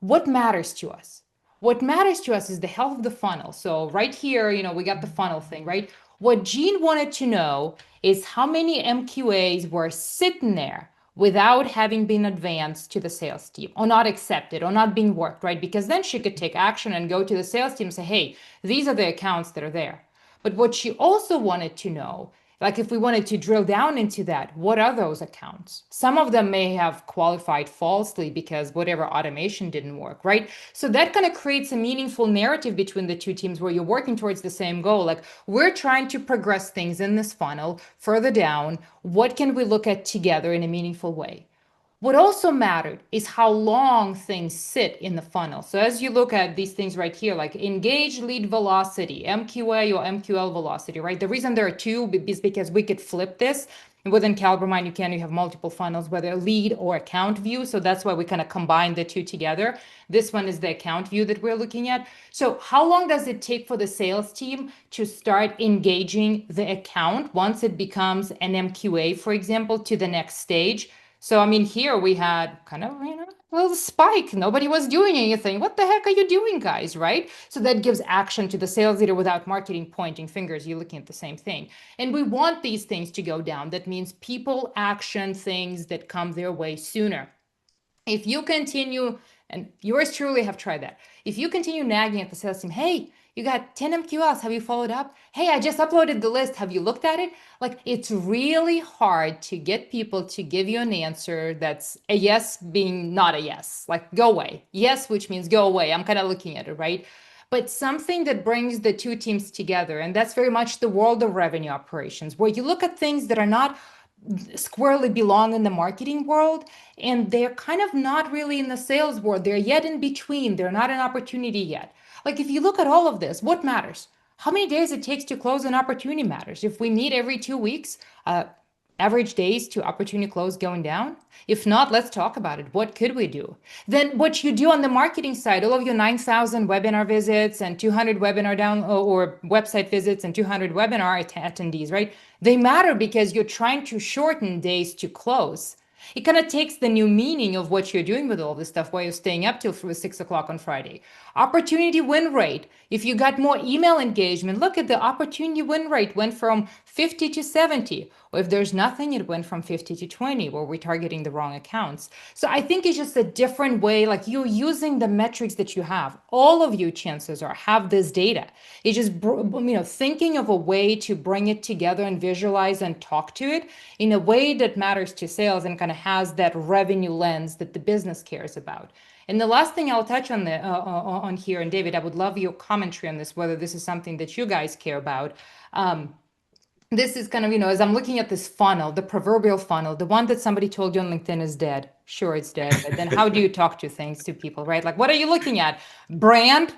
what matters to us? What matters to us is the health of the funnel. So right here, we got the funnel thing, right? What Gene wanted to know is how many MQAs were sitting there without having been advanced to the sales team or not accepted or not being worked, right? Because then she could take action and go to the sales team and say, hey, these are the accounts that are there. But what she also wanted to know, like if we wanted to drill down into that, what are those accounts? Some of them may have qualified falsely because whatever automation didn't work, right? So that kind of creates a meaningful narrative between the two teams where you're working towards the same goal. Like we're trying to progress things in this funnel further down. What can we look at together in a meaningful way? What also mattered is how long things sit in the funnel. So as you look at these things right here, like engage lead velocity, MQA or MQL velocity, right? The reason there are two is because we could flip this. Within CaliberMind, you have multiple funnels, whether lead or account view. So that's why we kind of combine the two together. This one is the account view that we're looking at. So how long does it take for the sales team to start engaging the account once it becomes an MQA, for example, to the next stage? So, I mean, here we had kind of, a little spike. Nobody was doing anything. What the heck are you doing, guys? Right? So that gives action to the sales leader without marketing pointing fingers. You're looking at the same thing. And we want these things to go down. That means people action things that come their way sooner. If you continue, and yours truly have tried that, if you continue nagging at the sales team, hey, you got 10 MQLs, have you followed up? Hey, I just uploaded the list, have you looked at it? Like, it's really hard to get people to give you an answer that's a yes being not a yes. Like, go away. Yes, which means go away. I'm kind of looking at it, right? But something that brings the two teams together, and that's very much the world of revenue operations, where you look at things that are not squarely belong in the marketing world and they're kind of not really in the sales world. They're yet in between. They're not an opportunity yet. Like if you look at all of this, what matters? How many days it takes to close an opportunity matters. If we meet every 2 weeks, average days to opportunity close going down? If not, let's talk about it. What could we do? Then what you do on the marketing side, all of your 9,000 webinar visits and 200 webinar down or website visits and 200 webinar attendees, right? They matter because you're trying to shorten days to close. It kind of takes the new meaning of what you're doing with all this stuff while you're staying up till 6 o'clock on Friday. Opportunity win rate. If you got more email engagement, look at the opportunity win rate went from 50 to 70. Or if there's nothing, it went from 50 to 20, where we're targeting the wrong accounts. So I think it's just a different way, like you're using the metrics that you have. All of you, chances are, have this data. It's just, thinking of a way to bring it together and visualize and talk to it in a way that matters to sales and kind of has that revenue lens that the business cares about. And the last thing I'll touch on on here, and David, I would love your commentary on this, whether this is something that you guys care about. This is kind of, as I'm looking at this funnel, the proverbial funnel, the one that somebody told you on LinkedIn is dead. Sure, it's dead. But then how do you talk to things to people, right? Like, what are you looking at? Brand?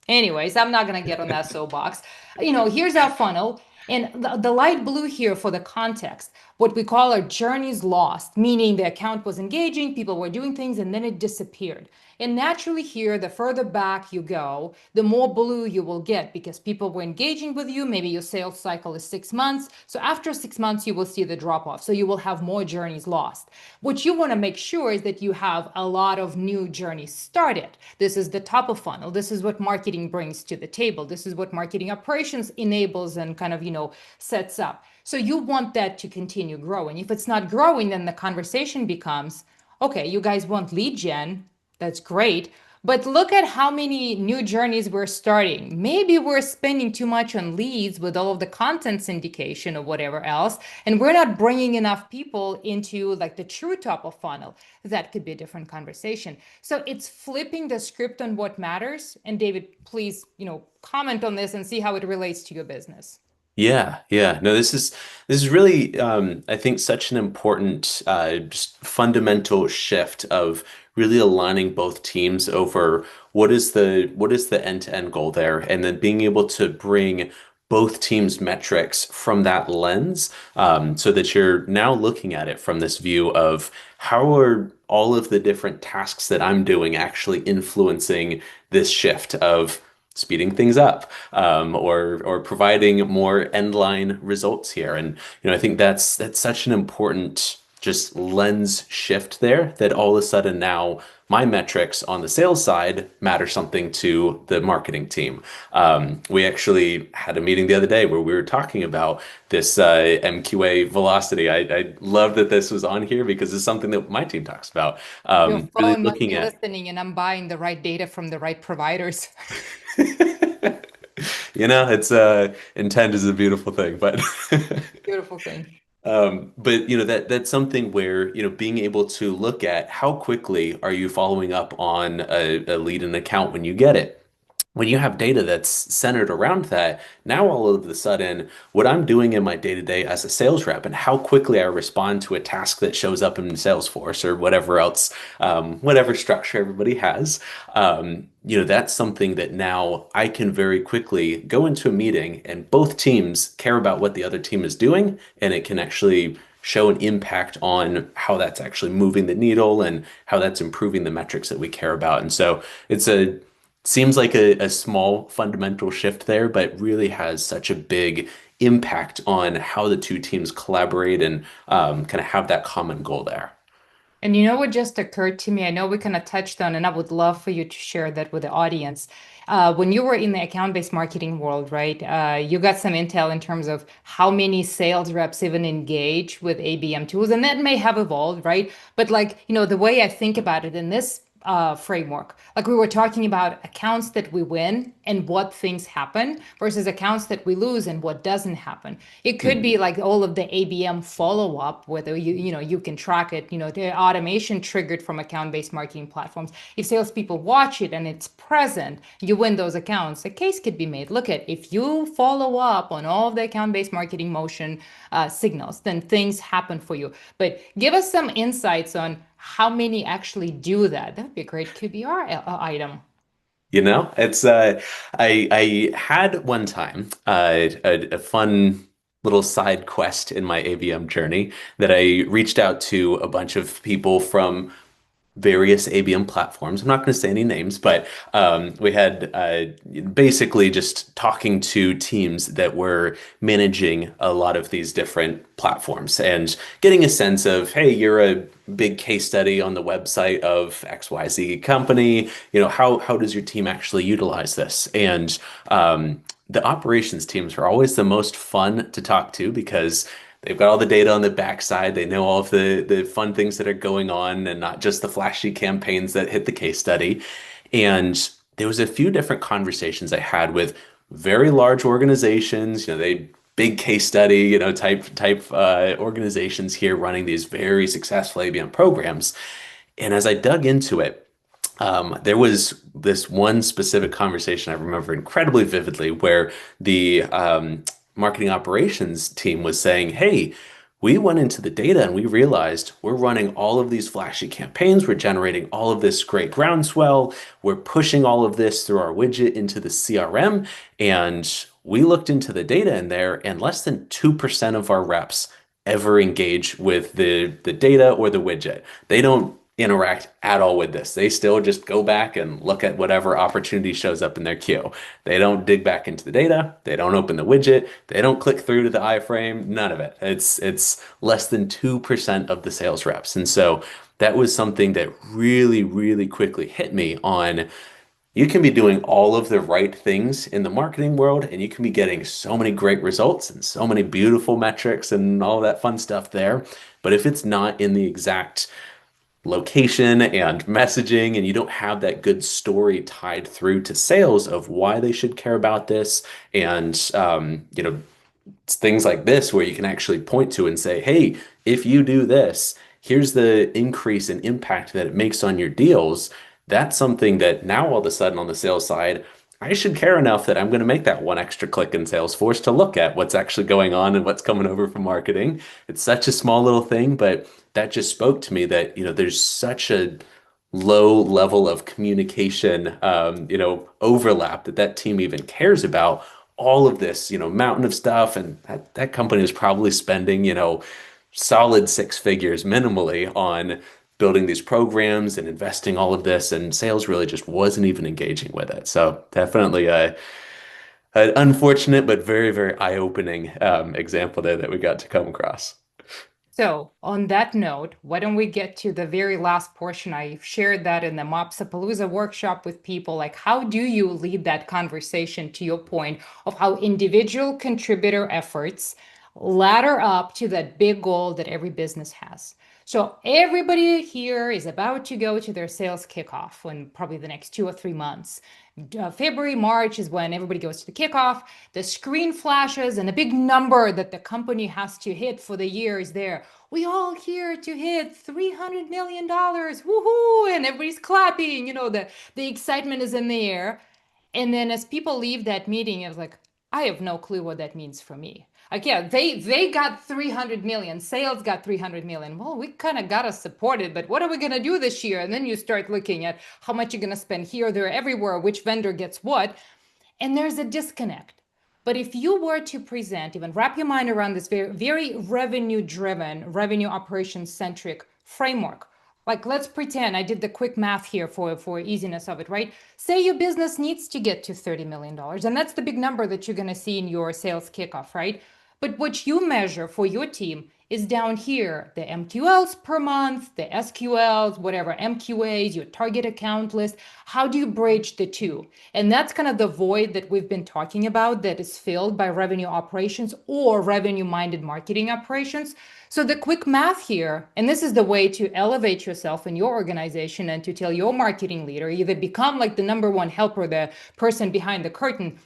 Anyways, I'm not going to get on that soapbox. Here's our funnel. And the light blue here for the context, what we call our journeys lost, meaning the account was engaging, people were doing things, and then it disappeared. And naturally here, the further back you go, the more blue you will get because people were engaging with you. Maybe your sales cycle is 6 months. So after 6 months, you will see the drop off. So you will have more journeys lost. What you want to make sure is that you have a lot of new journeys started. This is the top of funnel. This is what marketing brings to the table. This is what marketing operations enables and kind of, sets up. So you want that to continue growing. If it's not growing, then the conversation becomes, okay, you guys want lead gen. That's great. But look at how many new journeys we're starting. Maybe we're spending too much on leads with all of the content syndication or whatever else, and we're not bringing enough people into like the true top of funnel. That could be a different conversation. So it's flipping the script on what matters. And David, please, comment on this and see how it relates to your business. Yeah, yeah. No, this is really I think such an important just fundamental shift of really aligning both teams over what is the end-to-end goal there, and then being able to bring both teams' metrics from that lens, so that you're now looking at it from this view of how are all of the different tasks that I'm doing actually influencing this shift of speeding things up, or providing more end line results here. And I think that's such an important just lens shift there that all of a sudden now my metrics on the sales side matter something to the marketing team. We actually had a meeting the other day where we were talking about this MQA velocity. I love that this was on here because it's something that my team talks about. Your Really phone must looking be at listening, and I'm buying the right data from the right providers. it's intent is a beautiful thing, but Beautiful thing. but that's something where being able to look at how quickly are you following up on a lead and account when you get it. When you have data that's centered around that, now all of a sudden, what I'm doing in my day-to-day as a sales rep and how quickly I respond to a task that shows up in Salesforce or whatever else, whatever structure everybody has, that's something that now I can very quickly go into a meeting and both teams care about what the other team is doing, and it can actually show an impact on how that's actually moving the needle and how that's improving the metrics that we care about. And so it's a seems like a small fundamental shift there, but really has such a big impact on how the two teams collaborate and kind of have that common goal there. And you know what just occurred to me? I know we kind of touched on, and I would love for you to share that with the audience. When you were in the account-based marketing world, right? You got some intel in terms of how many sales reps even engage with ABM tools, and that may have evolved, right? But like, the way I think about it in this framework, like we were talking about accounts that we win and what things happen versus accounts that we lose and what doesn't happen. It could be like all of the ABM follow up, whether you can track it, the automation triggered from account based marketing platforms. If salespeople watch it and it's present, you win those accounts. A case could be made. Look at if you follow up on all of the account based marketing motion signals, then things happen for you. But give us some insights on how many actually do that. That would be a great QBR item. It's I had one time a fun little side quest in my ABM journey that I reached out to a bunch of people from various ABM platforms. I'm not going to say any names, but we had basically just talking to teams that were managing a lot of these different platforms and getting a sense of, hey, you're a big case study on the website of XYZ company. How does your team actually utilize this? And the operations teams are always the most fun to talk to because they've got all the data on the backside. They know all of the fun things that are going on and not just the flashy campaigns that hit the case study. And there was a few different conversations I had with very large organizations, they big case study, type organizations here running these very successful ABM programs. And as I dug into it, there was this one specific conversation I remember incredibly vividly where the marketing operations team was saying, hey, we went into the data and we realized we're running all of these flashy campaigns. We're generating all of this great groundswell. We're pushing all of this through our widget into the CRM. And we looked into the data in there, and less than 2% of our reps ever engage with the data or the widget. They don't interact at all with this. They still just go back and look at whatever opportunity shows up in their queue. They don't dig back into the data. They don't open the widget. They don't click through to the iframe. None of it. It's less than 2% of the sales reps. And so that was something that really, really quickly hit me on. You can be doing all of the right things in the marketing world, and you can be getting so many great results and so many beautiful metrics and all that fun stuff there. But if it's not in the exact location and messaging, and you don't have that good story tied through to sales of why they should care about this, and things like this where you can actually point to and say, hey, if you do this, here's the increase in impact that it makes on your deals. That's something that now all of a sudden on the sales side, I should care enough that I'm going to make that one extra click in Salesforce to look at what's actually going on and what's coming over from marketing. It's such a small little thing, but that just spoke to me that, there's such a low level of communication, overlap that team even cares about all of this, mountain of stuff. And that company was probably spending, solid six figures minimally on building these programs and investing all of this, and sales really just wasn't even engaging with it. So definitely an unfortunate but very, very eye-opening example there that we got to come across. So, on that note, why don't we get to the very last portion? I shared that in the Mopsapalooza workshop with people. Like, how do you lead that conversation to your point of how individual contributor efforts ladder up to that big goal that every business has? So, everybody here is about to go to their sales kickoff in probably the next 2 or 3 months. February, March is when everybody goes to the kickoff. The screen flashes and the big number that the company has to hit for the year is there. We all here to hit $300 million. Woohoo! And everybody's clapping. The excitement is in the air. And then as people leave that meeting, it's like, I have no clue what that means for me. Like, yeah, they got 300 million, sales got 300 million. Well, we kind of got to support it, but what are we going to do this year? And then you start looking at how much you're going to spend here, there, everywhere, which vendor gets what. And there's a disconnect. But if you were to present, even wrap your mind around this very, very revenue driven, revenue operations centric framework, like let's pretend I did the quick math here for easiness of it, right? Say your business needs to get to $30 million, and that's the big number that you're going to see in your sales kickoff, right? But what you measure for your team is down here, the MQLs per month, the SQLs, whatever, MQAs, your target account list. How do you bridge the two? And that's kind of the void that we've been talking about that is filled by revenue operations or revenue-minded marketing operations. So the quick math here, and this is the way to elevate yourself in your organization and to tell your marketing leader, either become like the number one helper, the person behind the curtain,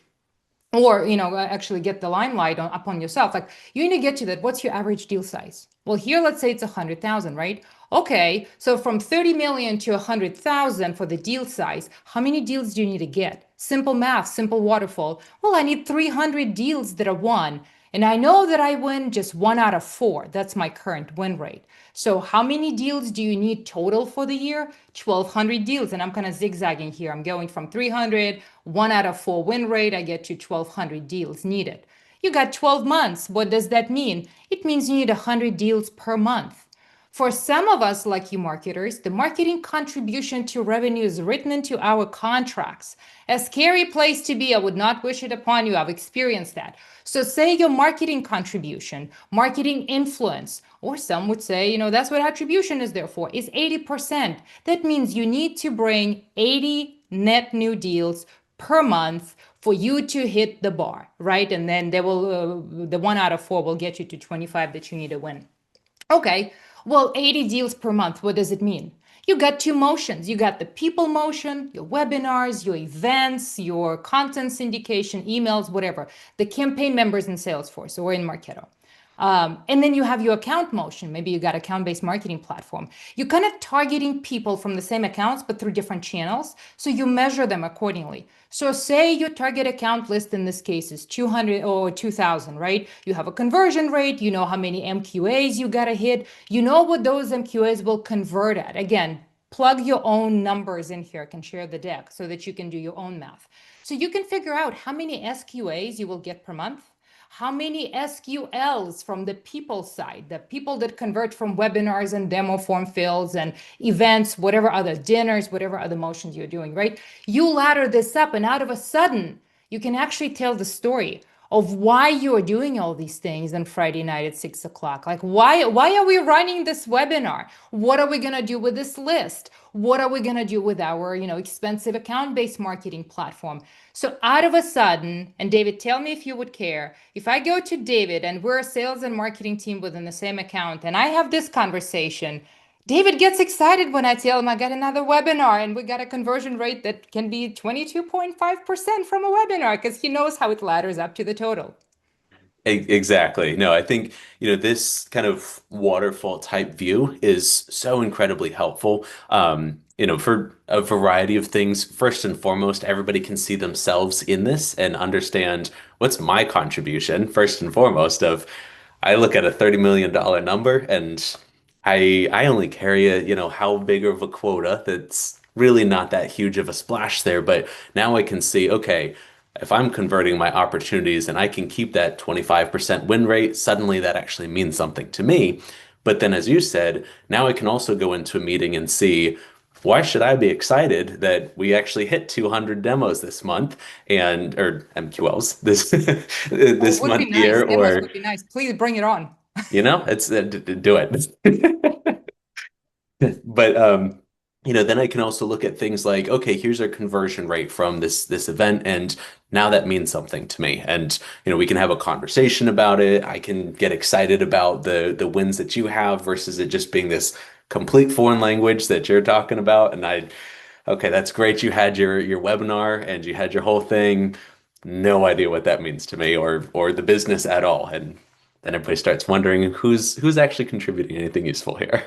or actually get the limelight upon yourself. Like, you need to get to that. What's your average deal size? Well, here let's say it's 100,000, right? Okay, so from 30 million to 100,000 for the deal size, how many deals do you need to get? Simple math, simple waterfall. Well, I need 300 deals that are won, and I know that I win just 1 out of 4. That's my current win rate. So how many deals do you need total for the year? 1,200 deals. And I'm kind of zigzagging here. I'm going from 300, 1 out of 4 win rate. I get to 1,200 deals needed. You got 12 months. What does that mean? It means you need 100 deals per month. For some of us, like you marketers, the marketing contribution to revenue is written into our contracts. A scary place to be. I would not wish it upon you. I've experienced that. So say your marketing contribution, marketing influence, or some would say, that's what attribution is there for, is 80%. That means you need to bring 80 net new deals per month for you to hit the bar, right? And then the 1 out of 4 will get you to 25 that you need to win. Okay, well, 80 deals per month, what does it mean? You got two motions. You got the people motion, your webinars, your events, your content syndication, emails, whatever, the campaign members in Salesforce or in Marketo. And then you have your account motion. Maybe you got account-based marketing platform. You're kind of targeting people from the same accounts, but through different channels. So you measure them accordingly. So say your target account list in this case is 200 or 2000, right? You have a conversion rate. You know how many MQAs you got to hit. You know what those MQAs will convert at. Again, plug your own numbers in here. I can share the deck so that you can do your own math. So you can figure out how many SQAs you will get per month, how many SQLs from the people side, the people that convert from webinars and demo form fills and events, whatever other dinners, whatever other motions you're doing, right? You ladder this up, and out of a sudden, you can actually tell the story of why you're doing all these things on Friday night at 6 o'clock. Like, why are we running this webinar? What are we going to do with this list? What are we going to do with our, expensive account-based marketing platform? So out of a sudden, and David, tell me if you would care, if I go to David and we're a sales and marketing team within the same account and I have this conversation, David gets excited when I tell him I got another webinar and we got a conversion rate that can be 22.5% from a webinar because he knows how it ladders up to the total. Exactly. No, I think, this kind of waterfall type view is so incredibly helpful, for a variety of things. First and foremost, everybody can see themselves in this and understand what's my contribution, first and foremost, of I look at a $30 million number and I only carry how big of a quota that's really not that huge of a splash there. But now I can see, okay, if I'm converting my opportunities and I can keep that 25% win rate, suddenly that actually means something to me. But then, as you said, now I can also go into a meeting and see why should I be excited that we actually hit 200 demos this month and or MQLs this Oh, this would be month nice. here Demos or would be nice. Please bring it on. It's do it. But then I can also look at things like, okay, here's our conversion rate from this event, and now that means something to me. And we can have a conversation about it. I can get excited about the wins that you have versus it just being this complete foreign language that you're talking about. And okay, that's great. You had your webinar and you had your whole thing. No idea what that means to me or the business at all. And then everybody starts wondering who's actually contributing anything useful here.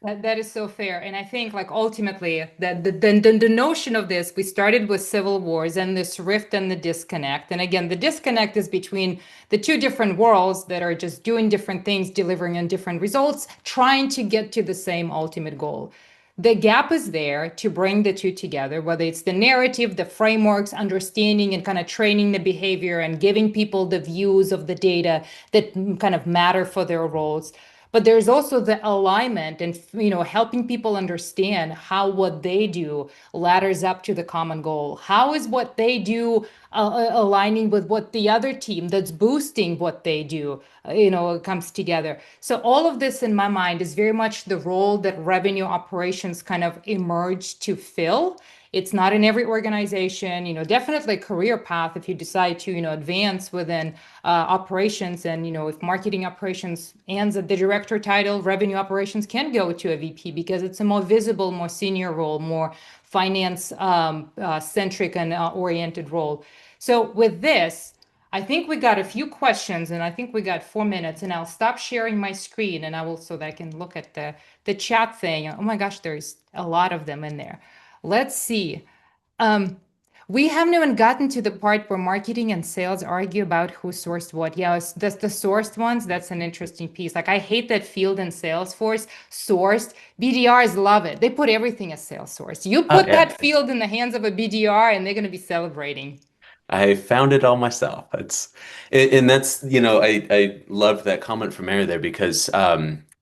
That is so fair. And I think like ultimately that the notion of this, we started with civil wars and this rift and the disconnect. And again, the disconnect is between the two different worlds that are just doing different things, delivering on different results, trying to get to the same ultimate goal. The gap is there to bring the two together, whether it's the narrative, the frameworks, understanding and kind of training the behavior and giving people the views of the data that kind of matter for their roles. But there's also the alignment and helping people understand how what they do ladders up to the common goal. How is what they do aligning with what the other team that's boosting what they do comes together. So all of this in my mind is very much the role that revenue operations kind of emerged to fill. It's not in every organization, definitely a career path if you decide to, advance within operations. And, if marketing operations ends at the director title, revenue operations can go to a VP because it's a more visible, more senior role, more finance centric and oriented role. So with this, I think we got a few questions and I think we got 4 minutes and I'll stop sharing my screen and I will so that I can look at the chat thing. Oh my gosh, there's a lot of them in there. Let's see. Um, we haven't even gotten to the part where marketing and sales argue about who sourced what. Yeah, the sourced ones, that's an interesting piece. Like I hate that field in Salesforce, sourced. BDRs love it. They put everything as sales source. You Oh put yeah. that field in the hands of a BDR and they're going to be celebrating. I found it all myself. And that's, I loved that comment from Mary there because,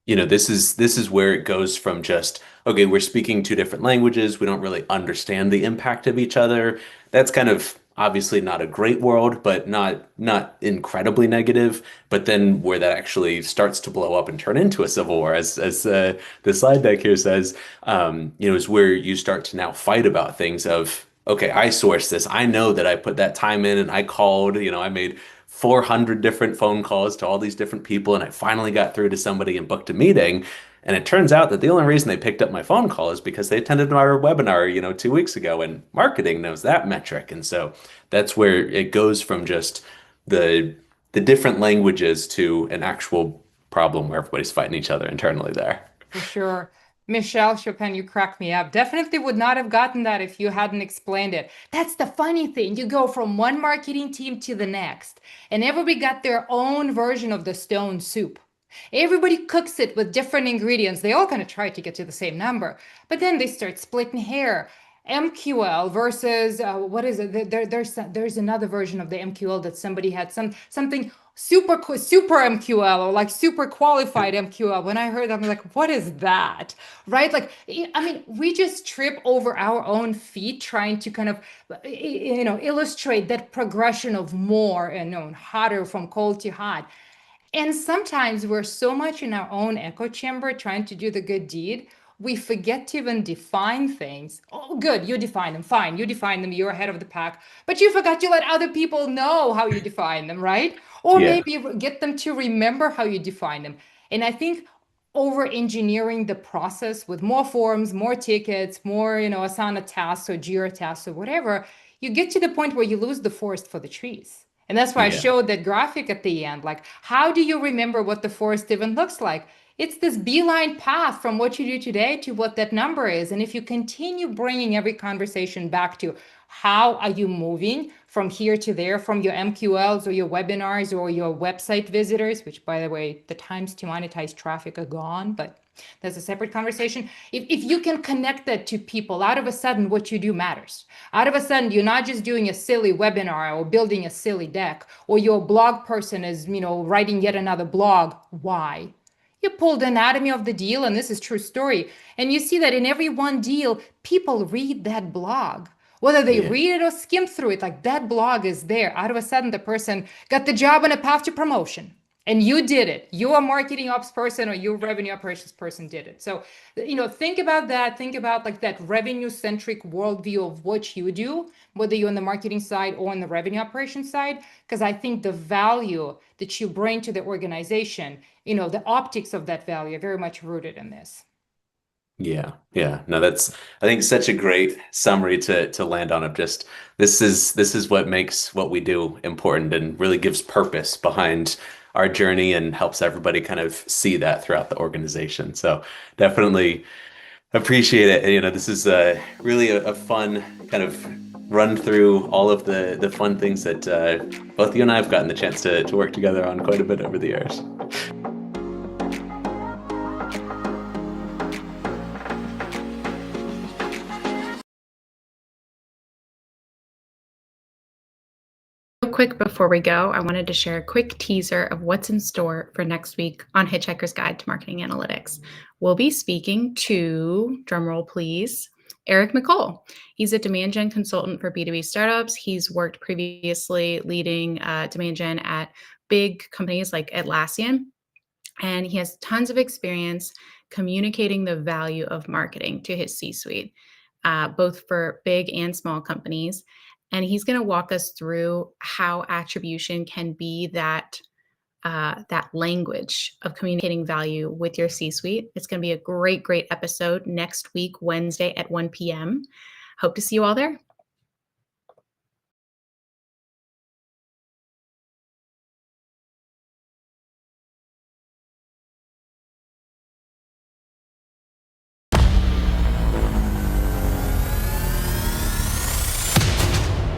this is where it goes from just, okay, we're speaking two different languages. We don't really understand the impact of each other. That's kind of obviously not a great world, but not incredibly negative. But then where that actually starts to blow up and turn into a civil war, as the slide deck here says, is where you start to now fight about things of, okay, I sourced this. I know that I put that time in and I called, I made 400 different phone calls to all these different people and I finally got through to somebody and booked a meeting. And it turns out that the only reason they picked up my phone call is because they attended our webinar, 2 weeks ago, and marketing knows that metric. And so that's where it goes from just the the different languages to an actual problem where everybody's fighting each other internally there. For sure. Michelle Chopin, you crack me up. Definitely would not have gotten that if you hadn't explained it. That's the funny thing. You go from one marketing team to the next, and everybody got their own version of the stone soup. Everybody cooks it with different ingredients. They all kind of try to get to the same number, but then they start splitting hair. MQL versus what is it? There's another version of the MQL that somebody had something super MQL or like super qualified MQL. When I heard that, I'm like, what is that? Right? Like, I mean, we just trip over our own feet trying to kind of, illustrate that progression of more and hotter from cold to hot. And sometimes we're so much in our own echo chamber trying to do the good deed, we forget to even define things. Oh, good, you define them. Fine, you define them. You're ahead of the pack. But you forgot to let other people know how you define them, right? Or Yeah. maybe get them to remember how you define them. And I think over engineering the process with more forms, more tickets, more, Asana tasks or Jira tasks or whatever, you get to the point where you lose the forest for the trees. And that's why I Yeah. showed that graphic at the end. Like, how do you remember what the forest even looks like? It's this beeline path from what you do today to what that number is. And if you continue bringing every conversation back to how are you moving from here to there, from your MQLs or your webinars or your website visitors, which by the way, the times to monetize traffic are gone, but that's a separate conversation. If you can connect that to people, out of a sudden, what you do matters. Out of a sudden, you're not just doing a silly webinar or building a silly deck, or your blog person is, writing yet another blog. Why? You pull the anatomy of the deal, and this is true story. And you see that in every one deal, people read that blog. Whether they Yeah. read it or skim through it, like that blog is there. Out of a sudden, the person got the job on a path to promotion. And you did it. You a marketing ops person or your revenue operations person did it. So, think about that. Think about like that revenue centric worldview of what you do, whether you're on the marketing side or on the revenue operations side, because I think the value that you bring to the organization, the optics of that value are very much rooted in this. Yeah, yeah. No, that's I think such a great summary to land on of just this is what makes what we do important and really gives purpose behind our journey and helps everybody kind of see that throughout the organization. So definitely appreciate it. This is really a fun kind of run through all of the fun things that both you and I have gotten the chance to work together on quite a bit over the years. Real quick before we go, I wanted to share a quick teaser of what's in store for next week on Hitchhiker's Guide to Marketing Analytics. We'll be speaking to, drumroll please, Eric McColl. He's a demand gen consultant for B2B startups. He's worked previously leading demand gen at big companies like Atlassian, and he has tons of experience communicating the value of marketing to his C-suite, both for big and small companies. And he's going to walk us through how attribution can be that language of communicating value with your C-suite. It's going to be a great, great episode next week, Wednesday at 1 p.m. Hope to see you all there.